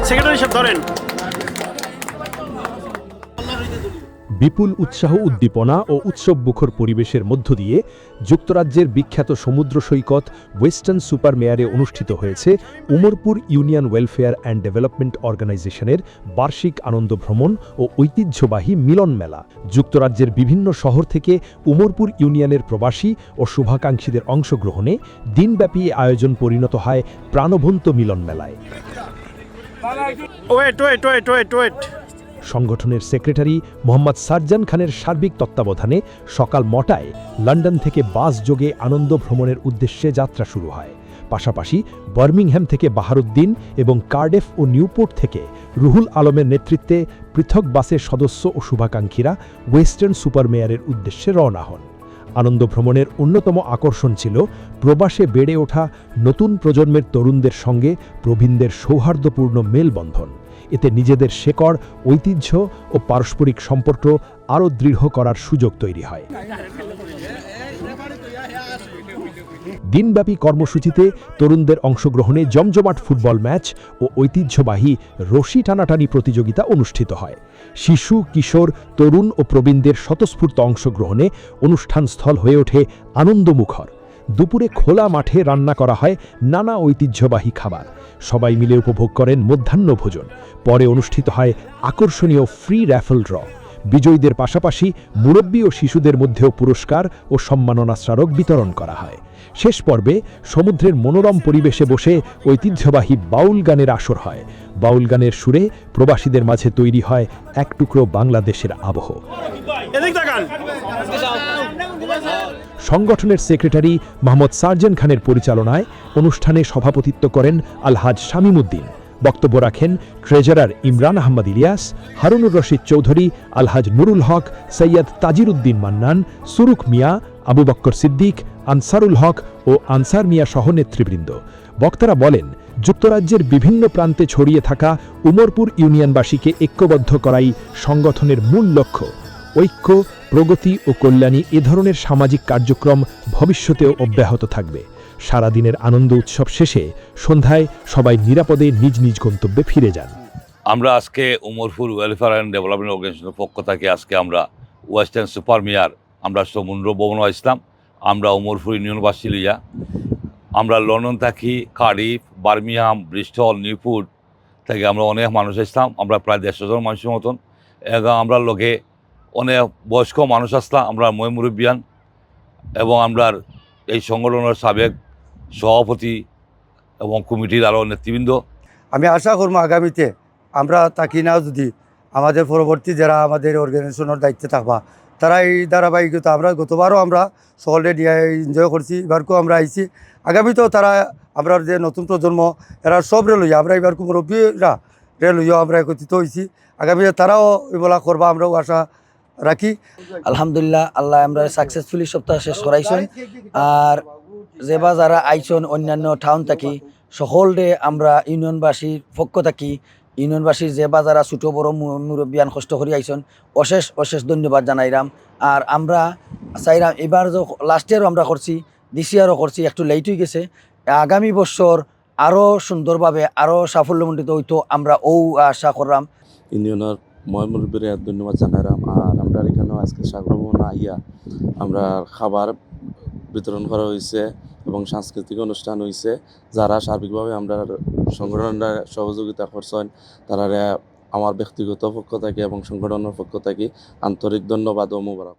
Secretary সাহেব ধরেন। বিপুল উৎসাহ উদ্দীপনা ও উৎসবমুখর পরিবেশের মধ্য দিয়ে যুক্তরাজ্যের বিখ্যাত সমুদ্র সৈকত ওয়েস্টার্ন সুপার মেয়ারে অনুষ্ঠিত হয়েছে Umarpur union welfare and development অর্গানাইজেশনের বার্ষিক আনন্দ ভ্রমণ ও ঐতিহ্যবাহী মিলন মেলা। যুক্তরাজ্যের বিভিন্ন শহর থেকে উমরপুর ইউনিয়নের প্রবাসী ও শুভাকাঙ্ক্ষীদের অংশগ্রহণে দিনব্যাপী আয়োজন পরিণত হয় প্রাণবন্ত মিলন মেলায়। ওয়েট। সংগঠনের সেক্রেটারি মোহাম্মদ সারজান খানের সার্বিক তত্ত্বাবধানে সকাল ৯টায় লন্ডন থেকে বাস যোগে আনন্দ ভ্রমণের উদ্দেশ্যে যাত্রা শুরু হয়। পাশাপাশি বার্মিংহ্যাম থেকে বাহারুদ্দিন এবং কার্ডিফ ও নিউপোর্ট থেকে রুহুল আলমের নেতৃত্বে পৃথক বাসের সদস্য ও শুভাকাঙ্ক্ষীরা ওয়েস্টার্ন সুপার মেয়ারের উদ্দেশ্যে রওনা হন। আনন্দ ভ্রমণের অন্যতম আকর্ষণ ছিল প্রবাসে বেড়ে ওঠা নতুন প্রজন্মের তরুণদের সঙ্গে প্রবীণদের সৌহার্দ্যপূর্ণ মেলবন্ধন। এতে নিজেদের শেকড়, ঐতিহ্য ও পারস্পরিক সম্পর্ক আরও দৃঢ় করার সুযোগ তৈরি হয়। দিনব্যাপী কর্মসূচিতে তরুণদের অংশগ্রহণে জমজমাট ফুটবল ম্যাচ ও ঐতিহ্যবাহী রশি টানাটানি প্রতিযোগিতা অনুষ্ঠিত হয়। শিশু, কিশোর, তরুণ ও প্রবীণদের স্বতঃস্ফূর্ত অংশগ্রহণে অনুষ্ঠানস্থল হয়ে ওঠে আনন্দমুখর। দুপুরে খোলা মাঠে রান্না করা হয় নানা ঐতিহ্যবাহী খাবার। সবাই মিলে উপভোগ করেন মধ্যাহ্নভোজন। পরে অনুষ্ঠিত হয় আকর্ষণীয় ফ্রি র্যাফল ড্র। বিজয়ীদের পাশাপাশি মুরব্বী ও শিশুদের মধ্যেও পুরস্কার ও সম্মাননা স্মারক বিতরণ করা হয়। শেষ পর্বে সমুদ্রের মনোরম পরিবেশে বসে ঐতিহ্যবাহী বাউল গানের আসর হয়। বাউল গানের সুরে প্রবাসীদের মাঝে তৈরি হয় এক টুকরো বাংলাদেশের আবহ। সংগঠনের সেক্রেটারি মোহাম্মদ সারজান খানের পরিচালনায় অনুষ্ঠানে সভাপতিত্ব করেন আলহাজ শামীমউদ্দিন। বক্তব্য রাখেন ট্রেজারার ইমরান আহমদ ইলিয়াস, হারুনুর রশিদ চৌধুরী, আলহাজ নুরুল হক, সৈয়দ তাজিরউদ্দিন মান্নান, সুরুখ মিয়া, আবু বক্কর সিদ্দিক, আনসারুল হক ও আনসার মিয়া সহ নেতৃবৃন্দ। বক্তারা বলেন, যুক্তরাজ্যের বিভিন্ন প্রান্তে ছড়িয়ে থাকা উমরপুর ইউনিয়নবাসীকে ঐক্যবদ্ধ করাই সংগঠনের মূল লক্ষ্য। ঐক্য, প্রগতি ও কল্যাণী এ ধরনের সামাজিক কার্যক্রম ভবিষ্যতেও অব্যাহত থাকবে। সারাদিনের আনন্দ উৎসব শেষে সন্ধ্যায় সবাই নিরাপদে নিজ নিজ গন্তব্যে ফিরে যান। আমরা আজকে উমরপুর ওয়েলফেয়ার অ্যান্ড ডেভেলপমেন্ট অর্গানাইজেশনের পক্ষ থেকে আজকে আমরা ওয়েস্টার্ন সুপার মেয়ার আমরা সমুদ্র ভবন ইসলাম আমরা উমরপুর ইউনিয়নবাসী লইয়া আমরা লন্ডন থাকি, কার্ডিফ, বার্মিংহাম, ব্রিস্টল, নিউপোর্ট থেকে আমরা অনেক মানুষ আসলাম। আমরা প্রায় 150 জন মানুষের মতন। এবং আমরা লোকে অনেক বয়স্ক মানুষ আসলাম, আমরা মুরব্বিয়ান এবং আমরা এই সংগঠনের সাবেক সভাপতি এবং কমিটির আরও নেতৃবৃন্দ। আমি আশা করবো আগামীতে আমরা তাকি না যদি আমাদের পরবর্তী যারা আমাদের অর্গানাইজেশনের দায়িত্বে থাকবা তারা এই ধারাবাহিকতা আমরা গতবারও আমরা সকলে নিয়ে এনজয় করছি, এবারকেও আমরা আইছি। আগামীতেও তারা আমরা যে নতুন প্রজন্ম এরা সব লইয়া আমরা এবার মুরব্বীরা লইয়া আমরা একত্রিত হয়েছি। আগামীতে তারাও এগুলা করবা আমরাও আশা রাখি। আলহামদুলিল্লাহ, আল্লাহ আমরা সাকসেসফুলি সপ্তাহ শেষ করাইছেন। আর যেবা যারা আইসন অন্যান্য টাউন থাকি সকলে আমরা ইউনিয়নবাসীর পক্ষ থাকি ইউনিয়নবাসীর যেবা যারা ছোটো বড় মুরব্বিয়ান কষ্ট করে আইসন অশেষ অশেষ ধন্যবাদ জানাইলাম। আর আমরা চাইলাম এবার যে লাস্ট ইয়ারও আমরা করছি, দিস ইয়ারও করছি, একটু লেট হয়ে গেছে। আগামী বছর আরও সুন্দরভাবে আরও সাফল্যমণ্ডিত হইতো আমরা আশা করলাম। ইউনিয়নের মুরব্বীর ধন্যবাদ জানাইলাম। আর আমরা এখানেও আজকে সাগরভবনে আইয়া আমরা খাবার বিতরণ করা হয়েছে এবং সাংস্কৃতিক অনুষ্ঠান হয়েছে। যারা সার্বিকভাবে আমরা সংগঠনের সহযোগিতা করছেন তারা আমার ব্যক্তিগত পক্ষ থেকে এবং সংগঠনের পক্ষ থেকে আন্তরিক ধন্যবাদ ও মোবারক।